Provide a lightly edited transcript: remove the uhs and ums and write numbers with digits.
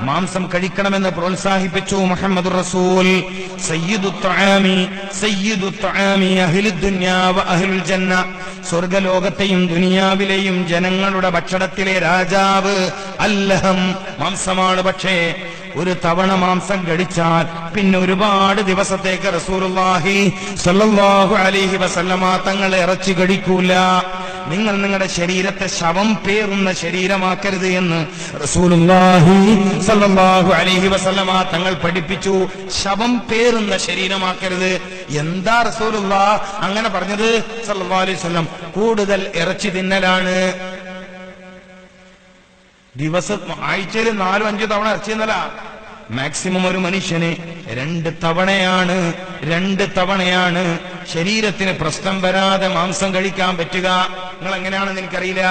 മാംസം കഴിക്കണമെന്ന് പ്രോത്സാഹിപ്പിച്ചു മുഹമ്മദുർ റസൂൽ. സയ്യിദു ത്വആമി അഹ്ലുദ് ദുനിയാ വ അഹ്ലുൽ ജന്ന, സ്വർഗലോകത്തെയും ദുനിയാവിലെയും ജനങ്ങളുടെ ഭക്ഷണത്തിലെ രാജാവ് അല്ലഹം, മാംസമാണ്. പക്ഷേ ഒരു തവണ മാംസം കഴിച്ചാൽ പിന്നെ ഒരുപാട് ദിവസത്തേക്ക് റസൂലുള്ളാഹി സ്വല്ലല്ലാഹു അലൈഹി വസല്ലമ തങ്ങൾ ഇറച്ചി കഴിക്കൂല. നിങ്ങൾ നിങ്ങളുടെ ശരീരത്തെ ശവം പേറുന്ന ശരീരമാക്കരുത് എന്ന് റസൂലുള്ളാഹി സ്വല്ലല്ലാഹു അലൈഹി വസല്ലമ തങ്ങൾ പഠിപ്പിച്ചു. ശവം പേറുന്ന ശരീരമാക്കരുത്. എന്താ റസൂലുള്ളാഹ് അങ്ങനെ പറഞ്ഞത്? സ്വല്ലല്ലാഹു അലൈഹി വസല്ലം കൂടുതൽ ഇറച്ചി തിന്നലാണ്. ആഴ്ചയിൽ 4-5 തവണ ഇറച്ചി തിന്നല. മാക്സിമം ഒരു മനുഷ്യന് 2 തവണയാണ് ശരീരത്തിന് പ്രശ്നം വരാതെ മാംസം കഴിക്കാൻ പറ്റുക. നിങ്ങൾ എങ്ങനെയാണെന്ന് എനിക്കറിയില്ല.